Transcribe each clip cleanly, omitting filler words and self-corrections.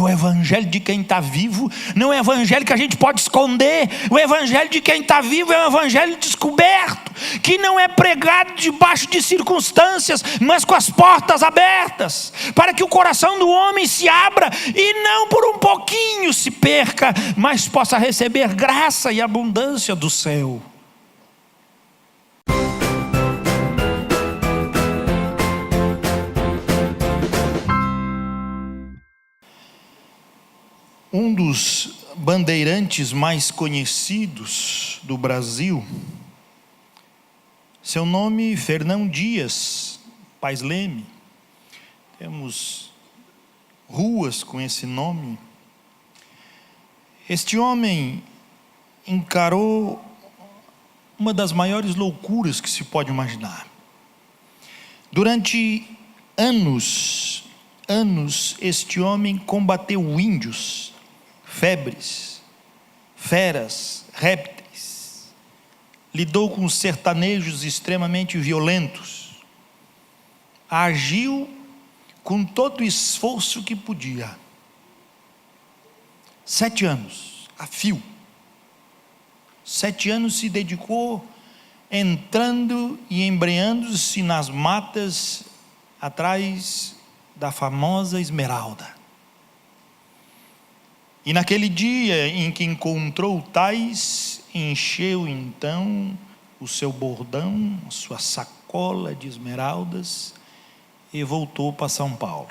E o evangelho de quem está vivo não é o evangelho que a gente pode esconder. O evangelho de quem está vivo é um evangelho descoberto, que não é pregado debaixo de circunstâncias, mas com as portas abertas, para que o coração do homem se abra e não por um pouquinho se perca, mas possa receber graça e abundância do céu. Um dos bandeirantes mais conhecidos do Brasil, seu nome Fernão Dias Pais Leme. Temos ruas com esse nome. Este homem encarou uma das maiores loucuras que se pode imaginar. Durante anos, este homem combateu índios, febres, feras, répteis, lidou com sertanejos extremamente violentos, agiu com todo o esforço que podia. 7 anos, a fio. 7 anos se dedicou entrando e embreando-se nas matas atrás da famosa esmeralda. E naquele dia em que encontrou tais, encheu então o seu bordão, a sua sacola de esmeraldas e voltou para São Paulo.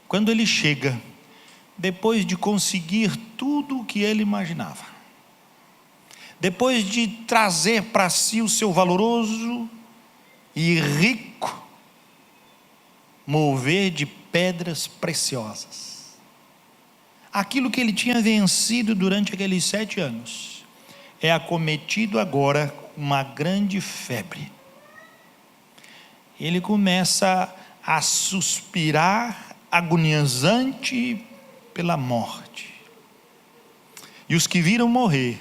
Quando ele chega, depois de conseguir tudo o que ele imaginava, depois de trazer para si o seu valoroso e rico mover de pedras preciosas, aquilo que ele tinha vencido durante aqueles 7 anos, é acometido agora com uma grande febre. Ele começa a suspirar agonizante pela morte. E os que viram morrer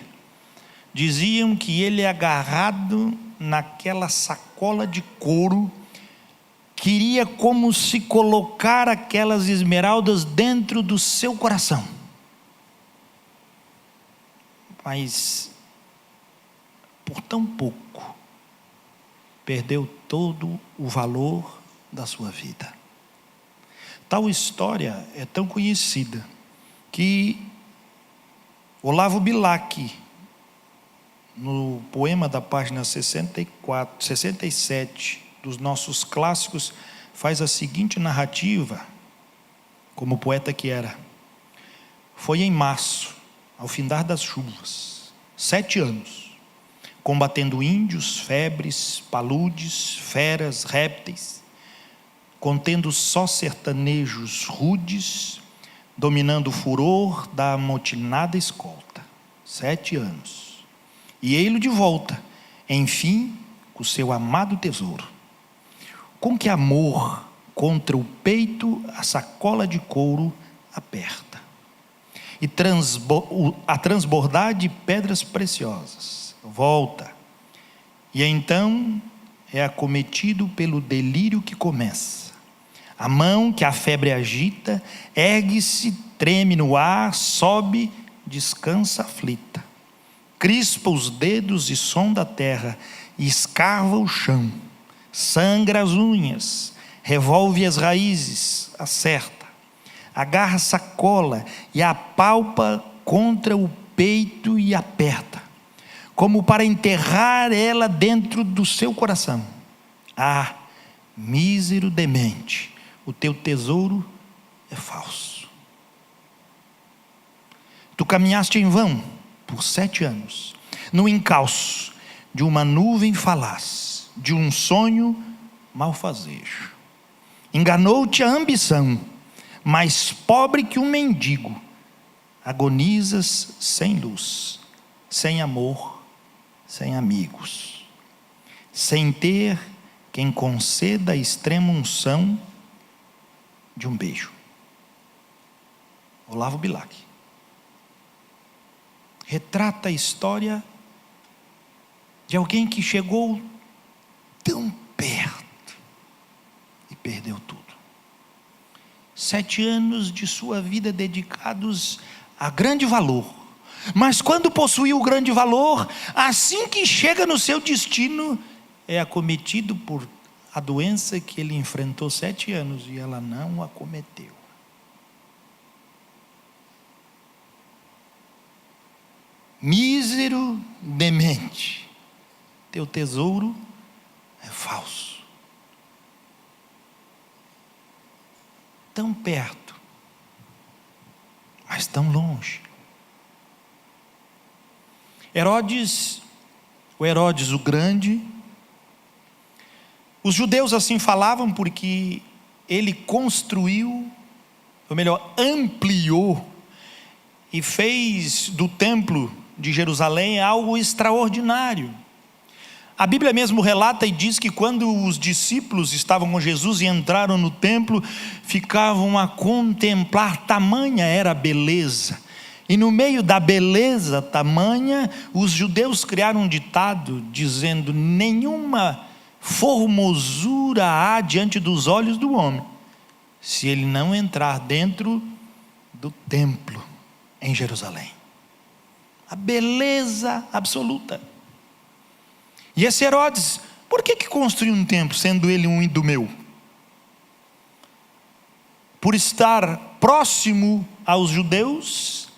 diziam que ele, agarrado naquela sacola de couro, queria como se colocar aquelas esmeraldas dentro do seu coração. Mas por tão pouco perdeu todo o valor da sua vida. Tal história é tão conhecida que Olavo Bilac, no poema da página 67 dos nossos clássicos, faz a seguinte narrativa, como poeta que era: foi em março, ao findar das chuvas, 7 anos, combatendo índios, febres, paludes, feras, répteis, contendo só sertanejos rudes, dominando o furor da amotinada escolta. 7 anos. E ei-lo de volta, enfim, com o seu amado tesouro. Com que amor contra o peito a sacola de couro aperta, e a transbordar de pedras preciosas, volta, e então é acometido pelo delírio que começa. A mão que a febre agita, ergue-se, treme no ar, sobe, descansa aflita, crispa os dedos e sonda a terra, e escarva o chão, sangra as unhas, revolve as raízes, acerta, agarra a sacola e apalpa contra o peito e aperta, como para enterrar ela dentro do seu coração. Ah, mísero demente, o teu tesouro é falso. Tu caminhaste em vão por 7 anos, no encalço de uma nuvem falaz, de um sonho malfazejo. Enganou-te a ambição, mais pobre que um mendigo, agonizas sem luz, sem amor, sem amigos, sem ter quem conceda a extrema unção de um beijo. Olavo Bilac retrata a história de alguém que chegou tão perto e perdeu tudo. 7 anos de sua vida dedicados a grande valor. Mas quando possuiu o grande valor, assim que chega no seu destino, é acometido por a doença que ele enfrentou 7 anos e ela não acometeu. Mísero demente, teu tesouro é falso. Tão perto, mas tão longe. o Herodes o Grande, os judeus assim falavam porque ele construiu, ou melhor, ampliou e fez do templo de Jerusalém algo extraordinário. A Bíblia mesmo relata e diz que quando os discípulos estavam com Jesus e entraram no templo, ficavam a contemplar, tamanha era a beleza. E no meio da beleza tamanha, os judeus criaram um ditado dizendo: nenhuma formosura há diante dos olhos do homem, se ele não entrar dentro do templo em Jerusalém. A beleza absoluta. E esse Herodes, por que construiu um templo, sendo ele um idumeu? Por estar próximo aos judeus,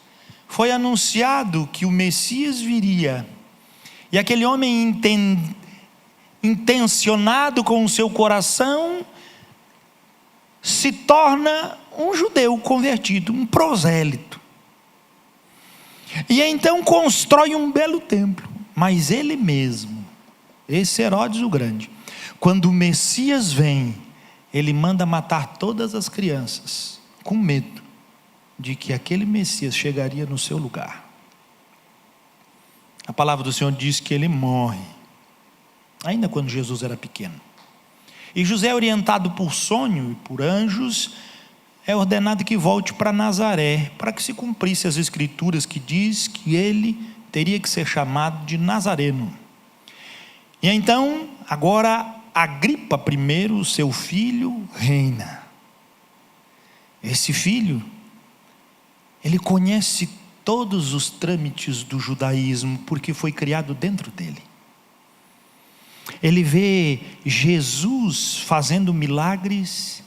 foi anunciado que o Messias viria, e aquele homem intencionado com o seu coração, se torna um judeu convertido, um prosélito, e então constrói um belo templo. Mas ele mesmo, esse Herodes o Grande, quando o Messias vem, ele manda matar todas as crianças, com medo de que aquele Messias chegaria no seu lugar. A palavra do Senhor diz que ele morre, ainda quando Jesus era pequeno. E José, orientado por sonho e por anjos, é ordenado que volte para Nazaré, para que se cumprisse as escrituras que diz que ele teria que ser chamado de Nazareno. E então, agora, Agripa I, seu filho, reina. Esse filho, ele conhece todos os trâmites do judaísmo, porque foi criado dentro dele. Ele vê Jesus fazendo milagres,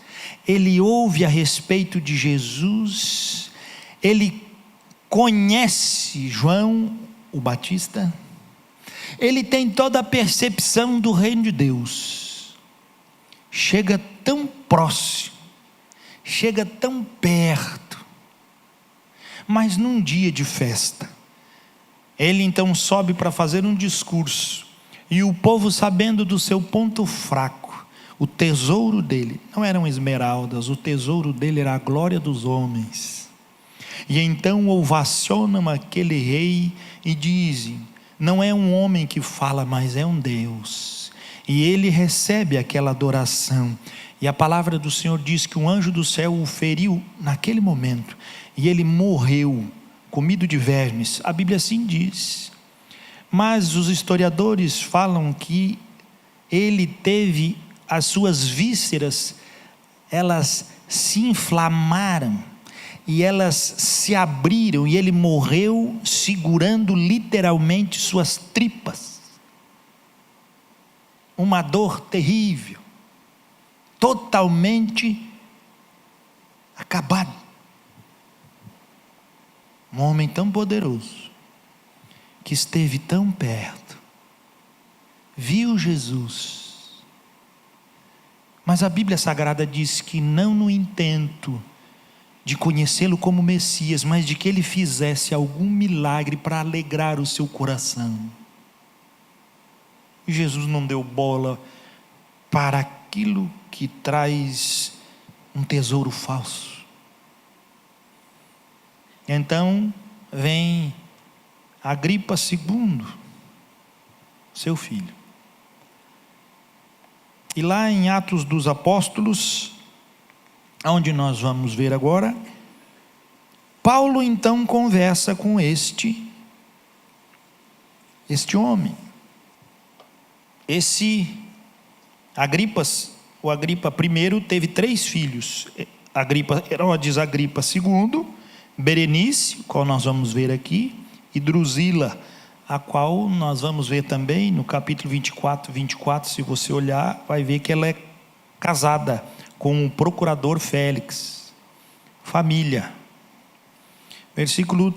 ele ouve a respeito de Jesus, ele conhece João o Batista, ele tem toda a percepção do reino de Deus, chega tão próximo, chega tão perto, mas num dia de festa, ele então sobe para fazer um discurso, e o povo, sabendo do seu ponto fraco, o tesouro dele não eram esmeraldas, o tesouro dele era a glória dos homens, e então ovacionam aquele rei e dizem: não é um homem que fala, mas é um Deus. E ele recebe aquela adoração, e a palavra do Senhor diz que um anjo do céu o feriu naquele momento, e ele morreu, comido de vermes. A Bíblia assim diz. Mas os historiadores falam que ele teve as suas vísceras, elas se inflamaram, e elas se abriram, e ele morreu segurando literalmente suas tripas. Uma dor terrível, totalmente acabado. Um homem tão poderoso, que esteve tão perto, viu Jesus, mas a Bíblia Sagrada diz que não no intento de conhecê-lo como Messias, mas de que ele fizesse algum milagre para alegrar o seu coração. E Jesus não deu bola para aquilo que traz um tesouro falso. Então vem Agripa II, seu filho. E lá em Atos dos Apóstolos, onde nós vamos ver agora, Paulo então conversa com este homem. Esse Agripa, o Agripa I, teve 3 filhos. Herodes Agripa II, Berenice, o qual nós vamos ver aqui, e Drusila, a qual nós vamos ver também no capítulo 24, se você olhar, vai ver que ela é casada com o procurador Félix. Família. Versículo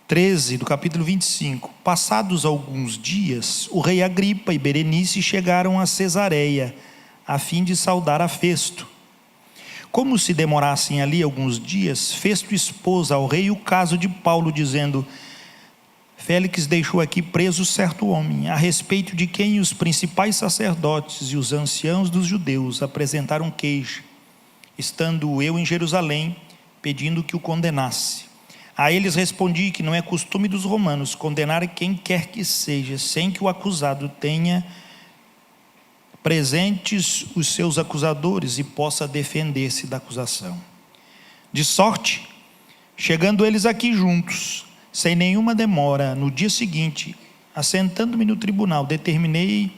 13 do capítulo 25. Passados alguns dias, o rei Agripa e Berenice chegaram a Cesareia, a fim de saudar a Festo. Como se demorassem ali alguns dias, Festo expôs ao rei o caso de Paulo, dizendo: Félix deixou aqui preso certo homem, a respeito de quem os principais sacerdotes e os anciãos dos judeus apresentaram queixa, estando eu em Jerusalém, pedindo que o condenasse. A eles respondi que não é costume dos romanos condenar quem quer que seja, sem que o acusado tenha presentes os seus acusadores e possa defender-se da acusação. De sorte, chegando eles aqui juntos, sem nenhuma demora, no dia seguinte, assentando-me no tribunal, determinei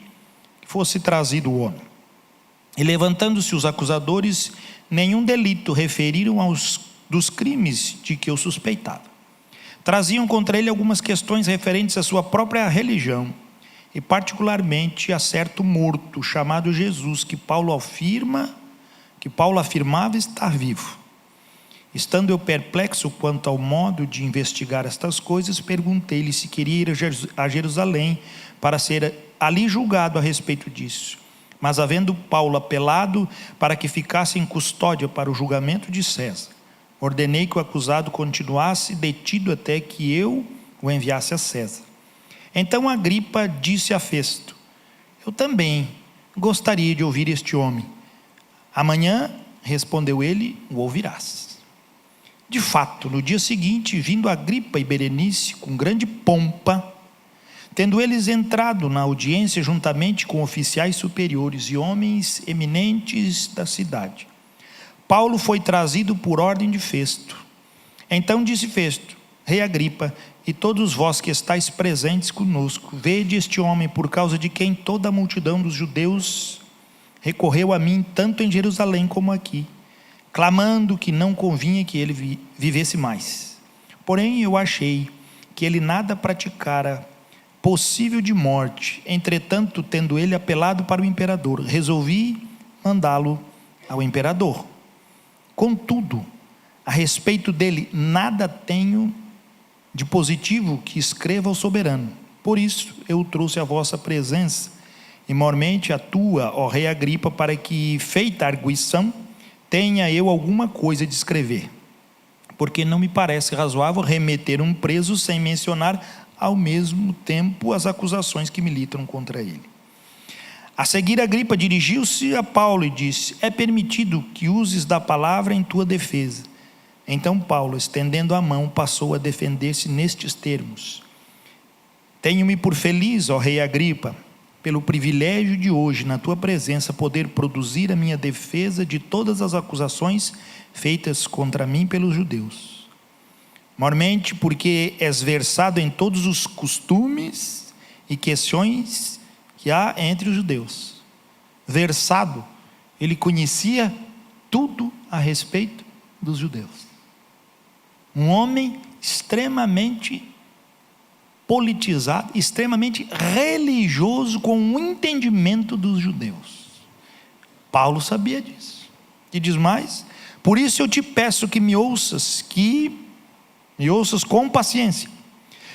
que fosse trazido o homem. E levantando-se os acusadores, nenhum delito referiram dos crimes de que eu suspeitava. Traziam contra ele algumas questões referentes à sua própria religião, e particularmente a certo morto, chamado Jesus, que Paulo afirmava estar vivo. Estando eu perplexo quanto ao modo de investigar estas coisas, perguntei-lhe se queria ir a Jerusalém para ser ali julgado a respeito disso. Mas havendo Paulo apelado para que ficasse em custódia para o julgamento de César, ordenei que o acusado continuasse detido até que eu o enviasse a César. Então Agripa disse a Festo: eu também gostaria de ouvir este homem. Amanhã, respondeu ele, o ouvirás. De fato, no dia seguinte, vindo Agripa e Berenice com grande pompa, tendo eles entrado na audiência juntamente com oficiais superiores e homens eminentes da cidade, Paulo foi trazido por ordem de Festo. Então disse Festo: Rei Agripa, e todos vós que estáis presentes conosco, vede este homem, por causa de quem toda a multidão dos judeus recorreu a mim, tanto em Jerusalém como aqui, clamando que não convinha que ele vivesse mais. Porém eu achei que ele nada praticara possível de morte. Entretanto, tendo ele apelado para o imperador, resolvi mandá-lo ao imperador. Contudo, a respeito dele nada tenho de positivo que escreva ao soberano. Por isso eu o trouxe à vossa presença, e mormente a tua, ó rei Agripa, para que, feita a arguição, tenha eu alguma coisa de escrever, porque não me parece razoável remeter um preso sem mencionar ao mesmo tempo as acusações que militam contra ele. A seguir, Agripa dirigiu-se a Paulo e disse: é permitido que uses da palavra em tua defesa. Então Paulo, estendendo a mão, passou a defender-se nestes termos: tenho-me por feliz, ó rei Agripa, pelo privilégio de hoje, na tua presença, poder produzir a minha defesa de todas as acusações feitas contra mim pelos judeus. Mormente porque és versado em todos os costumes e questões que há entre os judeus. Versado, ele conhecia tudo a respeito dos judeus. Um homem extremamente politizado, extremamente religioso, com um entendimento dos judeus. Paulo sabia disso. E diz mais: por isso eu te peço que me ouças com paciência.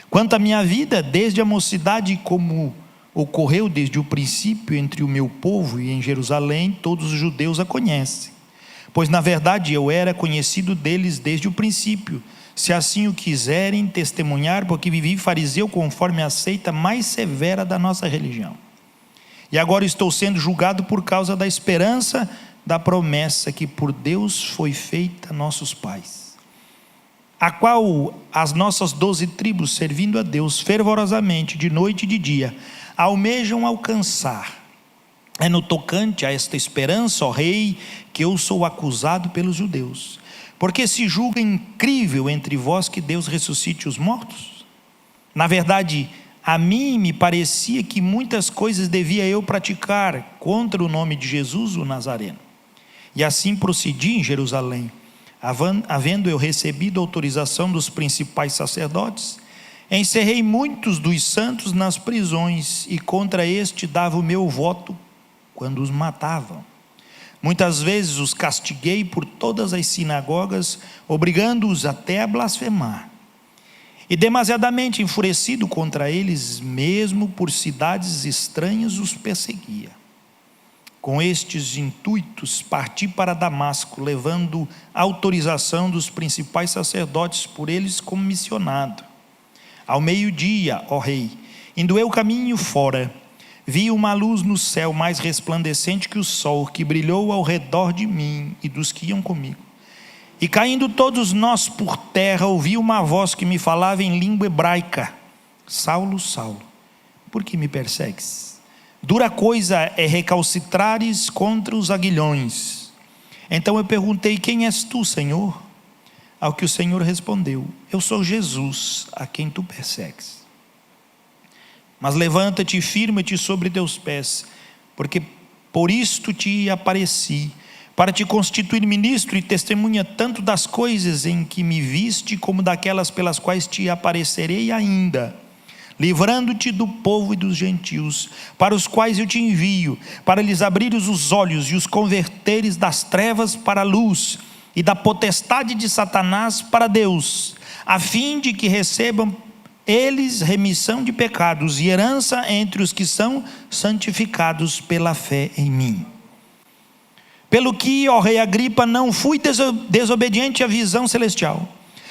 Quanto à minha vida, desde a mocidade, como ocorreu desde o princípio entre o meu povo e em Jerusalém, todos os judeus a conhecem. Pois na verdade eu era conhecido deles desde o princípio, se assim o quiserem testemunhar, porque vivi fariseu conforme a seita mais severa da nossa religião. E agora estou sendo julgado por causa da esperança da promessa que por Deus foi feita a nossos pais, a qual as nossas 12 tribos, servindo a Deus fervorosamente de noite e de dia, almejam alcançar. É no tocante a esta esperança, ó rei, que eu sou acusado pelos judeus. Porque se julga incrível entre vós que Deus ressuscite os mortos? Na verdade, a mim me parecia que muitas coisas devia eu praticar contra o nome de Jesus, o Nazareno. E assim procedi em Jerusalém. Havendo eu recebido autorização dos principais sacerdotes, encerrei muitos dos santos nas prisões, e contra este dava o meu voto quando os matavam. Muitas vezes os castiguei por todas as sinagogas, obrigando-os até a blasfemar. E demasiadamente enfurecido contra eles, mesmo por cidades estranhas os perseguia. Com estes intuitos, parti para Damasco, levando autorização dos principais sacerdotes, por eles como missionado. Ao meio-dia, ó rei, indo eu caminho fora, vi uma luz no céu mais resplandecente que o sol, que brilhou ao redor de mim e dos que iam comigo. E caindo todos nós por terra, ouvi uma voz que me falava em língua hebraica: Saulo, Saulo, por que me persegues? Dura coisa é recalcitrares contra os aguilhões. Então eu perguntei: quem és tu, Senhor? Ao que o Senhor respondeu: eu sou Jesus, a quem tu persegues. Mas levanta-te e firma-te sobre teus pés, porque por isto te apareci, para te constituir ministro e testemunha tanto das coisas em que me viste, como daquelas pelas quais te aparecerei ainda, livrando-te do povo e dos gentios, para os quais eu te envio, para lhes abrires os olhos e os converteres das trevas para a luz, e da potestade de Satanás para Deus, a fim de que recebam eles remissão de pecados e herança entre os que são santificados pela fé em mim. Pelo que, ó rei Agripa, não fui desobediente à visão celestial,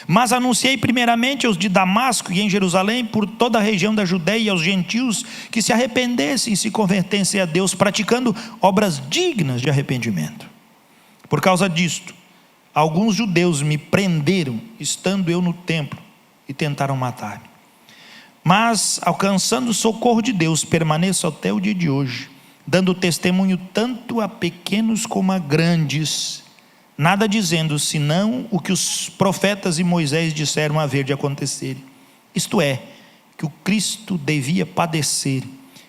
mas anunciei primeiramente aos de Damasco e em Jerusalém, por toda a região da Judeia, e aos gentios que se arrependessem e se convertessem a Deus, praticando obras dignas de arrependimento. Por causa disto, alguns judeus me prenderam, estando eu no templo, e tentaram matar-me. Mas, alcançando o socorro de Deus, permaneço até o dia de hoje, dando testemunho tanto a pequenos como a grandes, nada dizendo senão o que os profetas e Moisés disseram haver de acontecer. Isto é, que o Cristo devia padecer,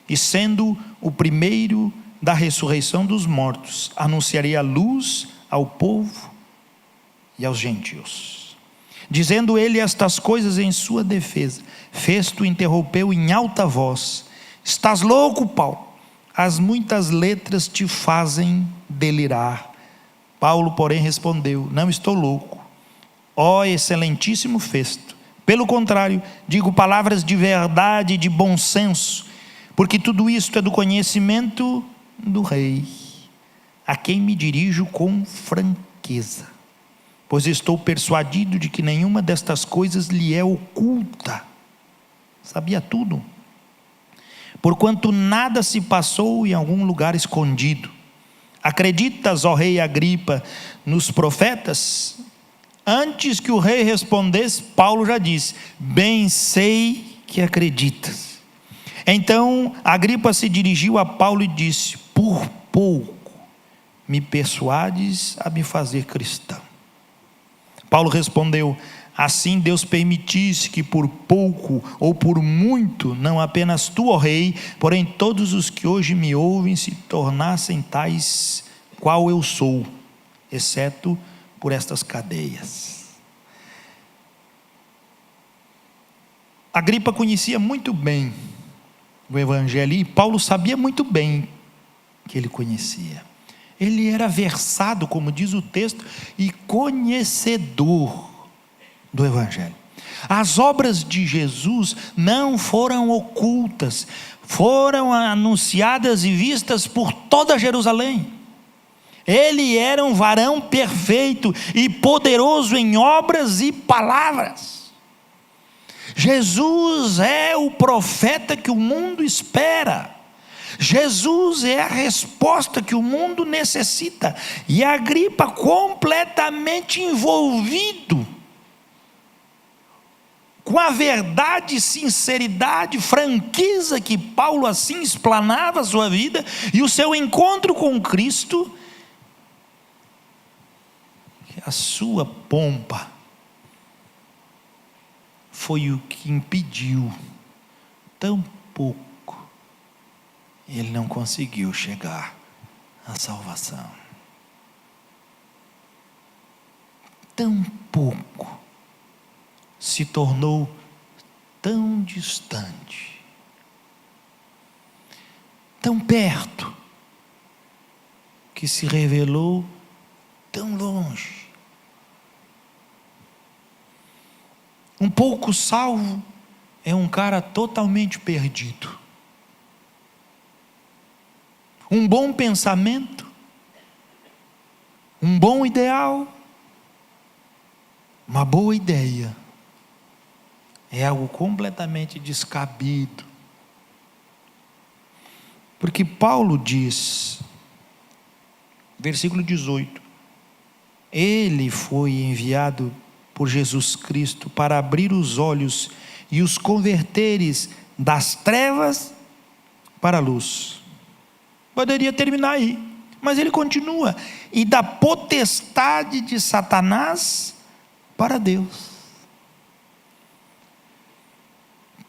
e sendo o primeiro da ressurreição dos mortos, anunciaria a luz ao povo e aos gentios. Dizendo ele estas coisas em sua defesa, Festo interrompeu em alta voz: estás louco, Paulo? As muitas letras te fazem delirar. Paulo, porém, respondeu: não estou louco, ó excelentíssimo Festo. Pelo contrário, digo palavras de verdade e de bom senso, porque tudo isto é do conhecimento do rei, a quem me dirijo com franqueza, pois estou persuadido de que nenhuma destas coisas lhe é oculta. Sabia tudo, porquanto nada se passou em algum lugar escondido. Acreditas, ó rei Agripa, nos profetas? Antes que o rei respondesse, Paulo já disse: bem sei que acreditas. Então Agripa se dirigiu a Paulo e disse: por pouco me persuades a me fazer cristão. Paulo respondeu: assim Deus permitisse que por pouco ou por muito, não apenas tu, ó rei, porém todos os que hoje me ouvem se tornassem tais qual eu sou, exceto por estas cadeias. Agripa conhecia muito bem o evangelho, e Paulo sabia muito bem que ele conhecia. Ele era versado, como diz o texto, e conhecedor do evangelho. As obras de Jesus não foram ocultas, foram anunciadas e vistas por toda Jerusalém. Ele era um varão perfeito e poderoso em obras e palavras. Jesus é o profeta que o mundo espera. Jesus é a resposta que o mundo necessita. E Agripa, completamente envolvido com a verdade, sinceridade, franqueza que Paulo assim explanava a sua vida e o seu encontro com Cristo, a sua pompa foi o que impediu, tão pouco, ele não conseguiu chegar à salvação. tão pouco se tornou tão distante, tão perto, que se revelou tão longe. Um pouco salvo é um cara totalmente perdido. Um bom pensamento, um bom ideal, uma boa ideia, é algo completamente descabido. Porque Paulo diz, versículo 18, ele foi enviado por Jesus Cristo para abrir os olhos e os converteres das trevas para a luz. Poderia terminar aí, mas ele continua, e da potestade de Satanás para Deus.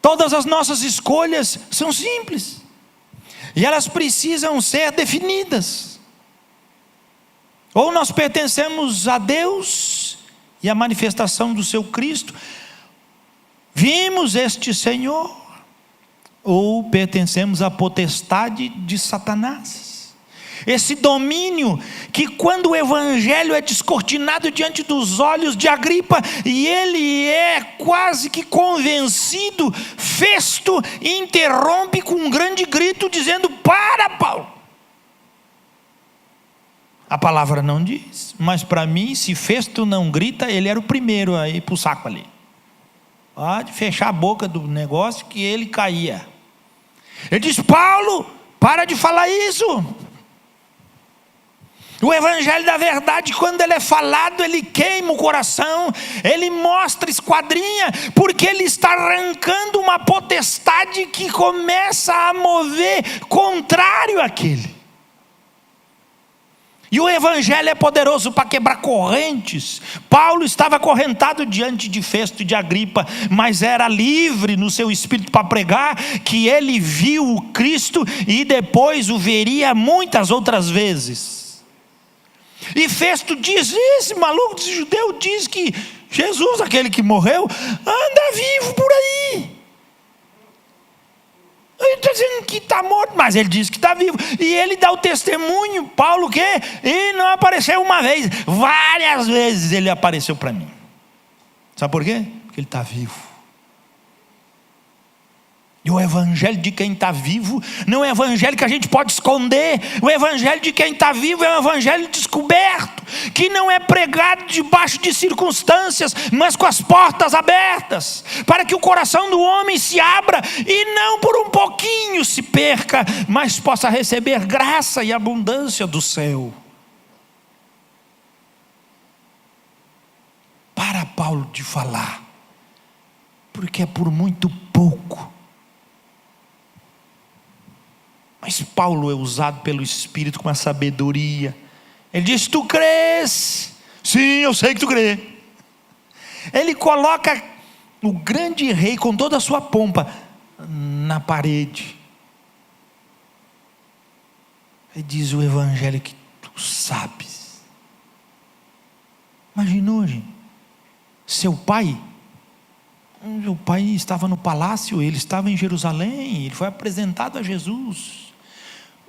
Todas as nossas escolhas são simples, e elas precisam ser definidas. Ou nós pertencemos a Deus e a manifestação do seu Cristo, vimos este Senhor, ou pertencemos à potestade de Satanás. Esse domínio que, quando o evangelho é descortinado diante dos olhos de Agripa, e ele é quase que convencido, Festo interrompe com um grande grito dizendo: para, Paulo. A palavra não diz, mas para mim, se Festo não grita, ele era o primeiro a ir para o saco ali. Pode fechar a boca do negócio que ele caía. Ele diz: Paulo, para de falar isso. O evangelho da verdade, quando ele é falado, ele queima o coração, ele mostra, esquadrinha, porque ele está arrancando uma potestade que começa a mover contrário àquele. E o evangelho é poderoso para quebrar correntes. Paulo estava acorrentado diante de Festo e de Agripa, mas era livre no seu espírito para pregar que ele viu o Cristo e depois o veria muitas outras vezes. E Festo diz: esse maluco, esse judeu diz que Jesus, aquele que morreu, anda vivo por aí. Ele está dizendo que está morto, mas ele diz que está vivo. E ele dá o testemunho. Paulo o quê? E não apareceu uma vez, várias vezes ele apareceu para mim. Sabe por quê? Porque ele está vivo. E o evangelho de quem está vivo não é evangelho que a gente pode esconder. O evangelho de quem está vivo é um evangelho descoberto, que não é pregado debaixo de circunstâncias, mas com as portas abertas, para que o coração do homem se abra e não por um pouquinho se perca, mas possa receber graça e abundância do céu. Para Paulo de falar, porque é por muito pouco. Mas Paulo é usado pelo Espírito com a sabedoria. Ele diz: tu crês? Sim, eu sei que tu crê. Ele coloca o grande rei com toda a sua pompa na parede. Ele diz: o evangelho que tu sabes. Imaginou, gente? Seu pai estava no palácio, ele estava em Jerusalém, ele foi apresentado a Jesus.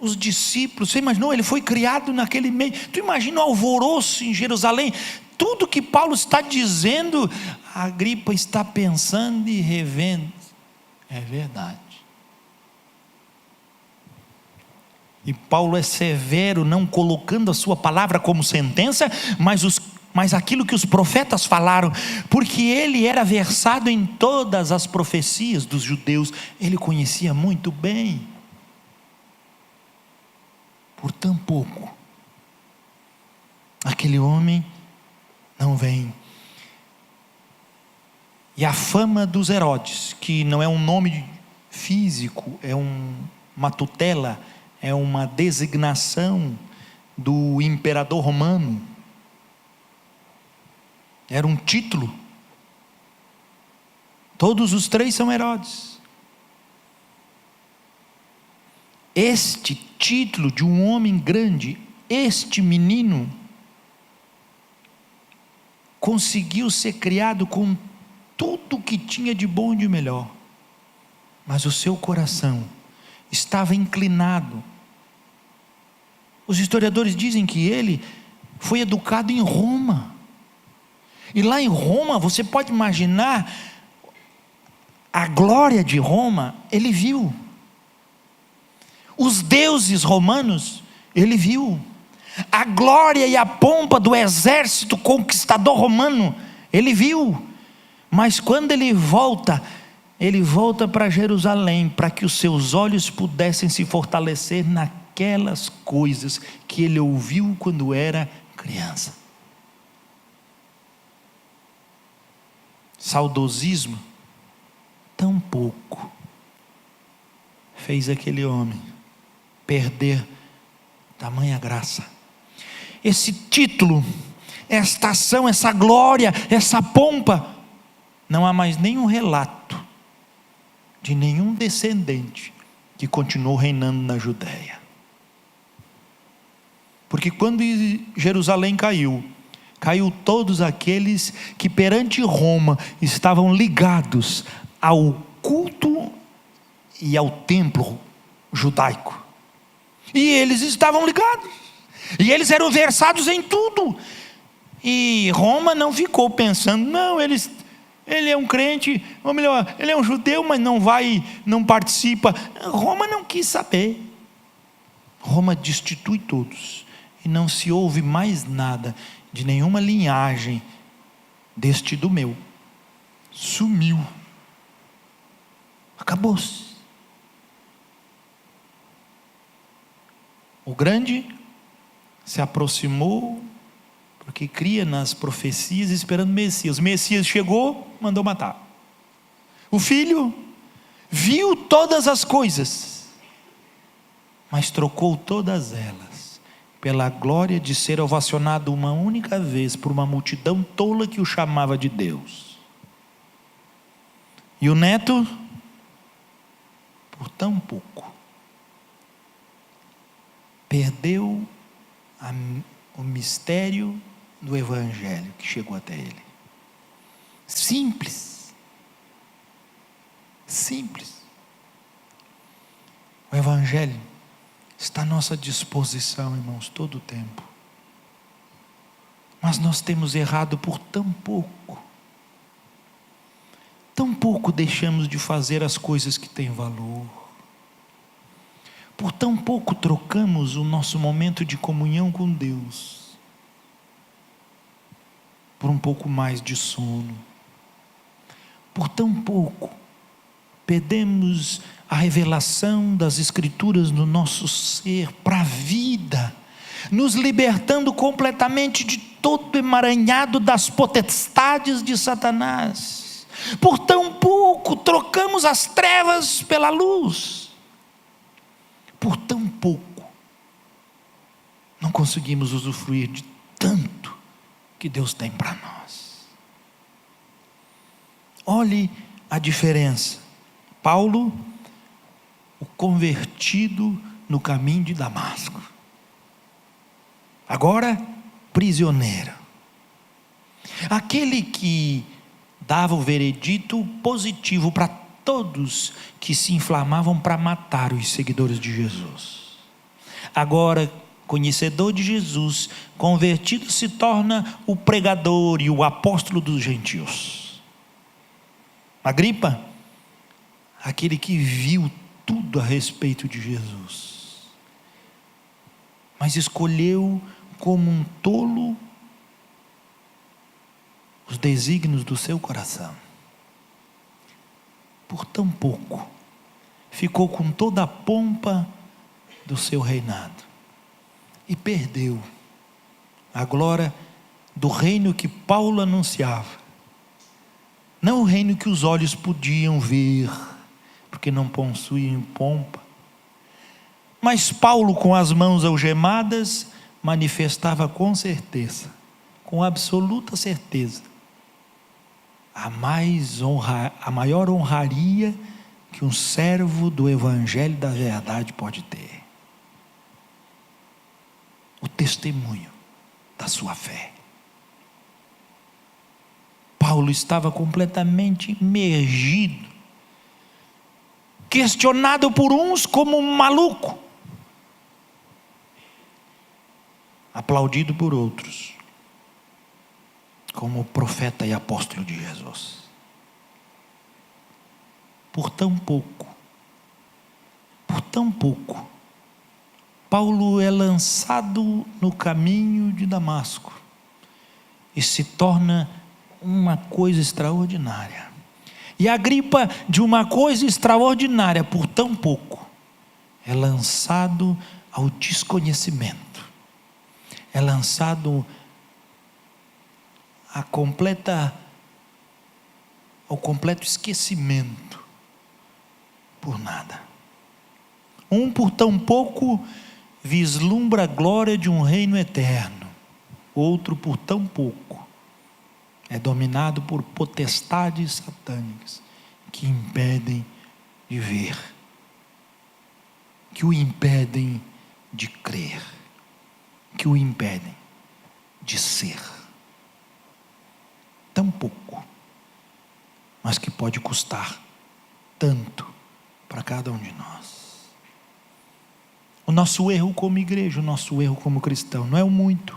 Os discípulos, você imaginou? Ele foi criado naquele meio. Tu imagina o alvoroço em Jerusalém? Tudo que Paulo está dizendo, a Agripa está pensando e revendo. É verdade. E Paulo é severo, não colocando a sua palavra como sentença, mas aquilo que os profetas falaram, porque ele era versado em todas as profecias dos judeus, ele conhecia muito bem. Por tão pouco, aquele homem não vem. E a fama dos Herodes, que não é um nome físico, é uma tutela, é uma designação do imperador romano, era um título. Todos os três são Herodes. Este título de um homem grande, este menino, conseguiu ser criado com tudo o que tinha de bom e de melhor, mas o seu coração estava inclinado. Os historiadores dizem que ele foi educado em Roma, e lá em Roma, você pode imaginar, a glória de Roma, ele viu. Os deuses romanos, ele viu. A glória e a pompa do exército conquistador romano, ele viu. Mas quando ele volta para Jerusalém, para que os seus olhos pudessem se fortalecer naquelas coisas que ele ouviu quando era criança. Saudosismo, tão pouco fez aquele homem perder tamanha graça. Esse título, esta ação, essa glória, essa pompa, não há mais nenhum relato de nenhum descendente que continuou reinando na Judéia. Porque quando Jerusalém caiu todos aqueles que perante Roma estavam ligados ao culto e ao templo judaico. E eles estavam ligados, e eles eram versados em tudo. E Roma não ficou pensando, não, ele é um crente, ou melhor, ele é um judeu, mas não participa. Roma não quis saber. Roma destitui todos, e não se ouve mais nada de nenhuma linhagem deste do meu. Sumiu, acabou-se. O grande se aproximou, porque cria nas profecias esperando o Messias. O Messias chegou, mandou matar. O filho viu todas as coisas, mas trocou todas elas pela glória de ser ovacionado uma única vez por uma multidão tola que o chamava de Deus. E o neto, por tão pouco, perdeu o mistério do Evangelho que chegou até ele. Simples. O Evangelho está à nossa disposição, irmãos, todo o tempo. Mas nós temos errado por tão pouco. Tão pouco deixamos de fazer as coisas que têm valor. Por tão pouco trocamos o nosso momento de comunhão com Deus por um pouco mais de sono. Por tão pouco perdemos a revelação das Escrituras no nosso ser para a vida, nos libertando completamente de todo emaranhado das potestades de Satanás. Por tão pouco trocamos as trevas pela luz. Por tão pouco não conseguimos usufruir de tanto que Deus tem para nós. Olhe a diferença. Paulo, o convertido no caminho de Damasco, agora prisioneiro. Aquele que dava o veredito positivo para todos que se inflamavam para matar os seguidores de Jesus. Agora, conhecedor de Jesus, convertido, se torna o pregador e o apóstolo dos gentios. Agripa, aquele que viu tudo a respeito de Jesus, mas escolheu como um tolo os desígnios do seu coração. Por tão pouco, ficou com toda a pompa do seu reinado e perdeu a glória do reino que Paulo anunciava. Não o reino que os olhos podiam ver, porque não possuíam pompa. Mas Paulo, com as mãos algemadas, manifestava com certeza, com absoluta certeza, a maior honraria que um servo do Evangelho da verdade pode ter: o testemunho da sua fé. Paulo estava completamente imergido, questionado por uns como um maluco, aplaudido por outros como profeta e apóstolo de Jesus. Por tão pouco, Paulo é lançado no caminho de Damasco e se torna uma coisa extraordinária. E Agripa, de uma coisa extraordinária, por tão pouco, é lançado ao desconhecimento, é lançado ao completo esquecimento, por nada. Um por tão pouco vislumbra a glória de um reino eterno, outro por tão pouco é dominado por potestades satânicas que impedem de ver, que o impedem de crer, que o impedem de ser. Tão pouco, mas que pode custar tanto para cada um de nós. O nosso erro como igreja, o nosso erro como cristão, não é o muito,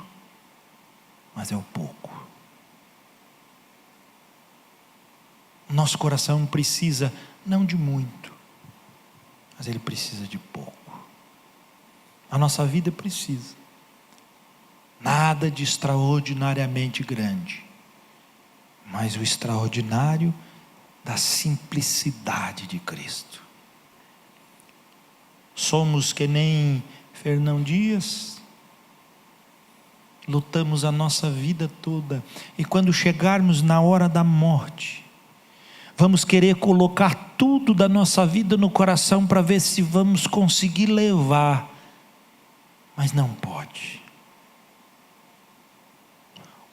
mas é o pouco. Nosso coração precisa não de muito, mas ele precisa de pouco. A nossa vida precisa. Nada de extraordinariamente grande, mas o extraordinário da simplicidade de Cristo. Somos que nem Fernão Dias, lutamos a nossa vida toda, e quando chegarmos na hora da morte, vamos querer colocar tudo da nossa vida no coração para ver se vamos conseguir levar, mas não pode.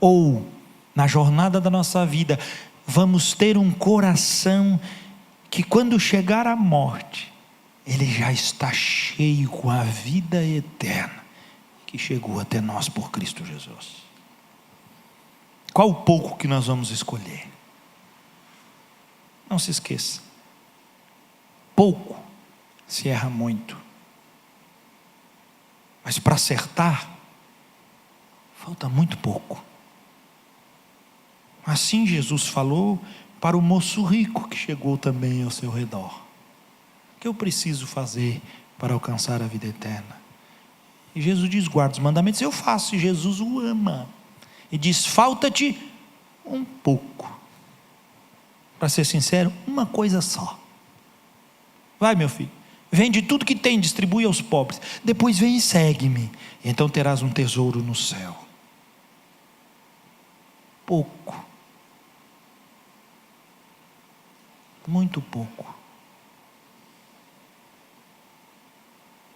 Ou, na jornada da nossa vida, vamos ter um coração que quando chegar a morte, ele já está cheio com a vida eterna, que chegou até nós por Cristo Jesus. Qual o pouco que nós vamos escolher? Não se esqueça, pouco se erra muito, mas para acertar, falta muito pouco. Assim Jesus falou para o moço rico que chegou também ao seu redor: o que eu preciso fazer para alcançar a vida eterna? E Jesus diz: guarda os mandamentos. Eu faço. E Jesus o ama e diz: falta-te um pouco. Para ser sincero, uma coisa só. Vai, meu filho, vende tudo que tem, distribui aos pobres, depois vem e segue-me, então terás um tesouro no céu. Pouco, muito pouco,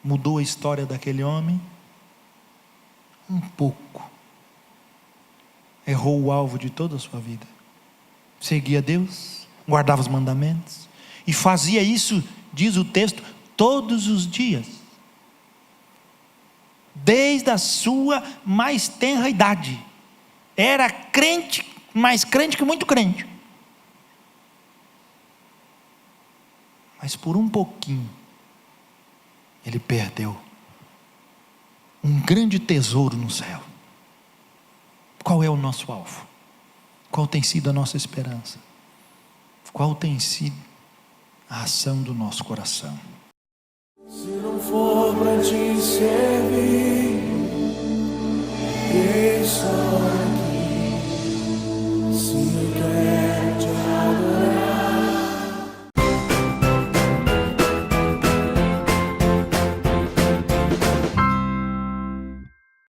mudou a história daquele homem? Um pouco. Errou o alvo de toda a sua vida. Seguia Deus, guardava os mandamentos e fazia isso, diz o texto, todos os dias, desde a sua mais tenra idade. Era crente, mais crente que muito crente, mas por um pouquinho ele perdeu um grande tesouro no céu. Qual é o nosso alvo? Qual tem sido a nossa esperança? Qual tem sido a ação do nosso coração? Se não for para te servir, deixa aqui. Se eu quero